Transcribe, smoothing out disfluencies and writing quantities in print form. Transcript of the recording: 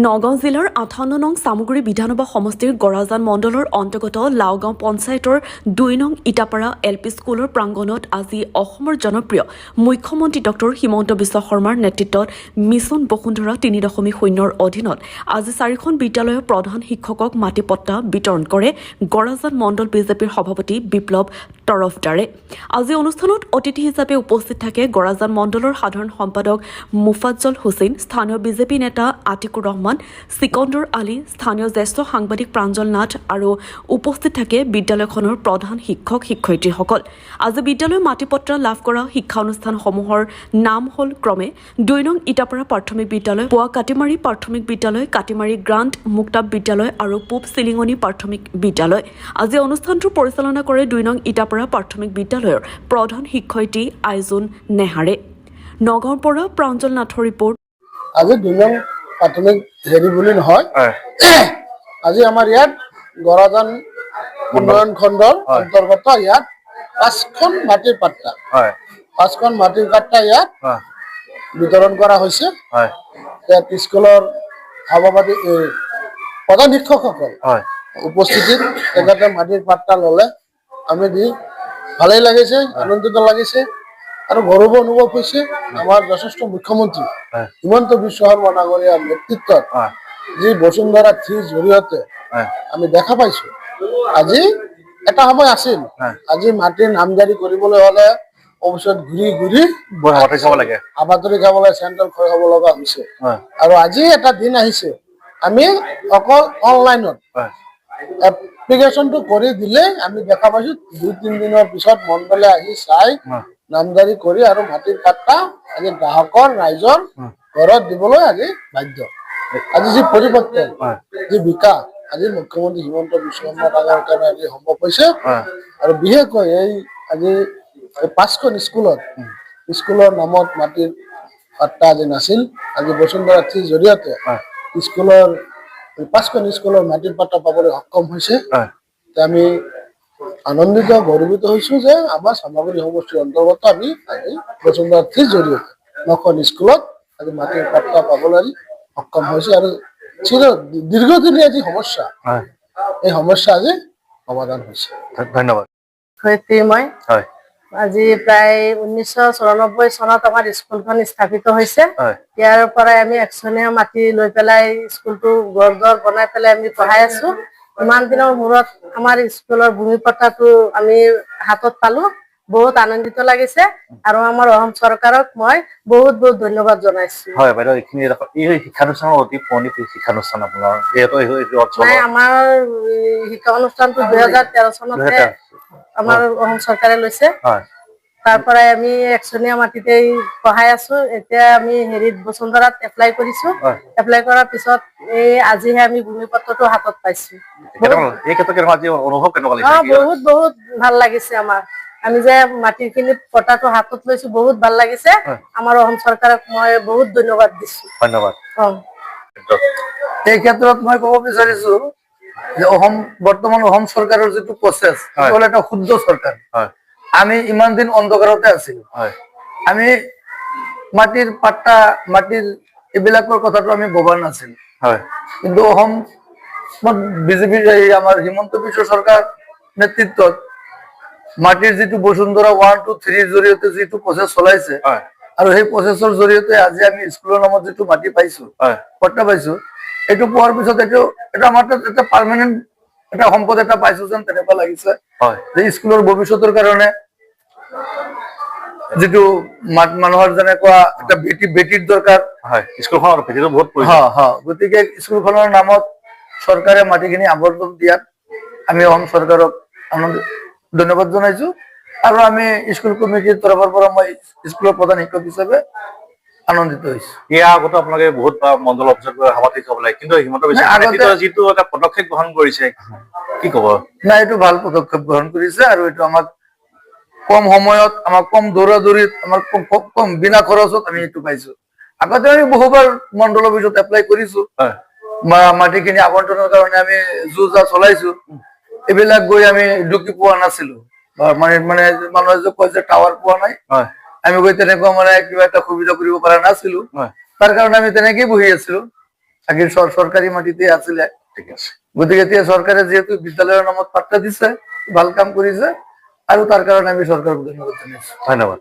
নগাঁও জিলাৰ 58 নং চামগুৰি বিধানসভা সমষ্টিৰ গৰাজান মণ্ডলৰ অন্তৰ্গত লাওগাঁও পঞ্চায়তৰ 2 নং ইটাপাৰা এলপি স্কুলৰ প্ৰাংগণত আজি অসমৰ জনপ্ৰিয় মুখ্যমন্ত্ৰী ডক্টৰ হিমন্ত বিশ্ব শৰ্মাৰ নেতৃত্বত মিছন বসুন্ধৰা 3.0ৰ অধীনত আজি 4খন বিদ্যালয়ৰ প্ৰধান শিক্ষকক মাটিপট্টা বিতৰণ কৰে গৰাজান মণ্ডল বিজেপিৰ সভাপতি বিপ্লৱ তৰফদাৰে। আজি অনুষ্ঠানত অতিথি হিচাপে উপস্থিত থাকে গৰাজান মণ্ডলৰ সাধাৰণ সম্পাদক মুফাজ্জল হুছেইন, স্থানীয় বিজেপি নেতা আতিকুৰ ৰহমান, সিকন্দৰ আলী, স্থানীয় জ্যেষ্ঠ সাংবাদিক প্ৰাঞ্জল নাথ আৰু উপস্থিত থাকে বিদ্যালয়খনৰ প্ৰধান শিক্ষক শিক্ষয়িত্ৰীসকল। আজি বিদ্যালয় মাটিপত্ৰা লাভ কৰা শিক্ষানুষ্ঠানসমূহৰ নাম হ'ল ক্ৰমে 2 নং ইটাপাৰা প্ৰাথমিক বিদ্যালয়, পোৱা কাটিমাৰী প্ৰাথমিক বিদ্যালয়, কাটিমাৰী গ্ৰাণ্ট মুক্তাব বিদ্যালয় আৰু পূব চিলিঙনি প্ৰাথমিক বিদ্যালয়। আজি অনুষ্ঠানটো পৰিচালনা কৰে 2 নং ইটাপাৰা প্ৰাথমিক বিদ্যালয়ৰ প্ৰধান শিক্ষয়িত্ৰী আইজুন নেহাৰে। নগাঁৱৰ পৰা প্ৰাঞ্জল নাথৰ ৰিপৰ্ট। আজি 2 নং প্ৰাথমিক হেৰি বুলি নহয়, আজি আমাৰ ইয়াত গৰাজান উন্নয়ন খণ্ডৰ অন্তৰ্গত ইয়াত 5খন মাটিৰ পাট্টা, 5খন মাটিৰ পাট্টা ইয়াত বিতৰণ কৰা হৈছে। ইয়াত স্কুলৰ সভাপতি প্ৰধান শিক্ষকসকল উপস্থিতিত তেখেতে মাটিৰ পাট্টা ল'লে। আমি দি ভালেই লাগিছে, আনন্দিত লাগিছে আৰু গৌৰৱ অনুভৱ হৈছে। আমাৰ যথেষ্ট মুখ্যমন্ত্ৰী হিমন্ত বিশ্ব শৰ্মা ডাঙৰীয়াৰ নেতৃত্বত যি বসুন্ধৰা 3ৰ জৰিয়তে আমি দেখা পাইছো। আজি এটা সময় আছিল, আজি মাটিৰ নামজাৰি কৰিবলৈ হলে অফিচত ঘূৰি ঘূৰি আবাতৰি খাব লাগে, চেণ্ট্ৰেল খৰ খাব লগা হৈছে। আৰু আজি এটা দিন আহিছে, আমি অকল অনলাইনত এপ্লিকেশ্যনটো কৰি দিলে আমি দেখা পাইছো 2-3 দিনৰ পিছত মণ্ডলে আহি চাই নামজাৰি কৰি আৰু মাটিৰ পাট্টা আজি গ্ৰাহকৰ ৰাইজৰ ঘৰত দিবলৈ আজি বাধ্য। আজি যি পৰিৱৰ্তন, যি বিকাশ আজি মুখ্যমন্ত্ৰী হিমন্ত বিশ্ব শৰ্মা ডাঙৰীয়াৰ কাৰণে আজি সম্ভৱ হৈছে। আৰু বিশেষকৈ এই আজি 5খন স্কুলৰ নামত মাটিৰ পাট্টা আজি নাছিল। আজি বসুন্ধৰা 3ৰ জৰিয়তে স্কুলৰ 5খন স্কুলৰ মাটিৰ পাট্টা পাবলৈ সক্ষম হৈছে। আমি আনন্দিত গৌৰৱিত হৈছো যে আমাৰ চামগুৰি সমষ্টিৰ অন্তৰ্গত আমি আজি বসুন্ধৰা 3ৰ জৰিয়তে 9খন স্কুলত আজি মাটিৰ পাট্টা পাবলৈ সক্ষম হৈছে। আৰু দীৰ্ঘদিনীয়া যি সমস্যা, এই সমস্যা আজি সমাধান হৈছে। ধন্যবাদ। মই আজি প্ৰায় 1994 চনত আমাৰ স্কুলখন স্থাপিত হৈছে। ইয়াৰ পৰাই আমি একচনীয়া মাটি লৈ পেলাই স্কুলটো গড় বনাই পেলাই আমি পঢ়াই আছো। ইমান দিনৰ মূৰত আমাৰ স্কুলৰ ভূমি পট্টাটো আমি হাতত পালো, বহুত আনন্দিত লাগিছে। আৰু আমাৰ অসম চৰকাৰক মই বহুত বহুত ধন্যবাদ জনাইছো। হয় বাইদেউ, এই শিক্ষানুষ্ঠানৰ অতি পুৰণি শিক্ষানুষ্ঠান আপোনাৰ আমাৰ শিক্ষানুষ্ঠানটো 2013 চনতে আমাৰ অসম চৰকাৰে লৈছে। তাৰ পৰাই আমি একচনীয়া মাটিতেই পঢ়াই আছো। এতিয়া আমি হেৰিত বসুন্ধৰাত এপ্লাই কৰিছো। এপ্লাই কৰাৰ পিছত এই আজিহে আমি ভূমি পত্ৰটো হাতত পাইছো। বহুত বহুত ভাল লাগিছে আমাৰ। আমি যে মাটিখিনি পট্টাটো হাতত লৈছো, বহুত ভাল লাগিছে। আমাৰ অসম চৰকাৰক মই বহুত ধন্যবাদ দিছো। ধন্যবাদ। এই ক্ষেত্ৰত মই ক'ব বিচাৰিছো যে বৰ্তমান অসম চৰকাৰৰ যিটো প্ৰচেছ, এটা শুদ্ধ চৰকাৰ। আমি ইমান দিন অন্ধকাৰতে আছিলো। আমি মাটিৰ পাট্টা, মাটিৰ এইবিলাকৰ কথাটো আমি ভবা নাছিলো। কিন্তু অসমত বিজেপিৰ আমাৰ হিমন্ত বিশ্ব চৰকাৰ নেতৃত্বত মাটিৰ যিটো বসুন্ধৰা 1, 2, 3ৰ জৰিয়তে যিটো প্ৰচেছ চলাইছে, আৰু সেই প্ৰচেছৰ জৰিয়তে আজি আমি স্কুলৰ নামত যিটো মাটি পাইছো, পট্টা পাইছো, এইটো পোৱাৰ পিছত এটা আমাৰ এটা পাৰ্মানেণ্ট এটা সম্পদ এটা পাইছো যেন তেনেকুৱা লাগিছে। যে স্কুলৰ ভৱিষ্যতৰ কাৰণে যিটো মানুহৰ যেনেকুৱা এটা বেটিৰ দৰকাৰ, স্কুলখনৰ ভেটিটো বহুত গতিকে স্কুলখনৰ নামত চৰকাৰে মাটিখিনি আৱৰ্তন দিয়াত আমি অসম চৰকাৰক ধন্যবাদ জনাইছো। আৰু আমি স্কুল কমিটিৰ তৰফৰ পৰা মই স্কুলৰ প্ৰধান শিক্ষক হিচাপে আনন্দিত হৈছো। ইয়াৰ আগতে আপোনালোকে বহুত মণ্ডল অফিচত সভাপতি হ'ব লাগে, কিন্তু হিমন্ত বিশ্ব যিটো এটা পদক্ষেপ গ্ৰহণ কৰিছে, কি ক'ব? নাই, এইটো ভাল পদক্ষেপ গ্ৰহণ কৰিছে। আৰু এইটো আমাক কম সময়ত, আমাক কম দৌৰা-দৌৰিত, আমাৰ কম বিনা খৰচত আমি এইটো পাইছো। আগতে আমি বহুবাৰ মণ্ডল অফিচত এপ্লাই কৰিছো, মাটিখিনি আবণ্টনৰ কাৰণে আমি যো-জা চলাইছো। এইবিলাক গৈ আমি ঢুকি পোৱা নাছিলো। মানে মানুহে যে কয় যে টাৱাৰ পোৱা নাই, আমি গৈ তেনেকুৱা কিবা এটা সুবিধা কৰিব পৰা নাছিলো। তাৰ কাৰণে আমি তেনেকেই বহি আছিলো। আগে সৰকাৰি মাটিতে আছিলে ঠিক আছে গতিকে এতিয়া চৰকাৰে যেহেতু বিদ্যালয়ৰ নামত পাট্টা দিছে ভাল কাম কৰিছে আৰু তাৰ কাৰণে আমি চৰকাৰক ধন্যবাদ জনাইছো ধন্যবাদ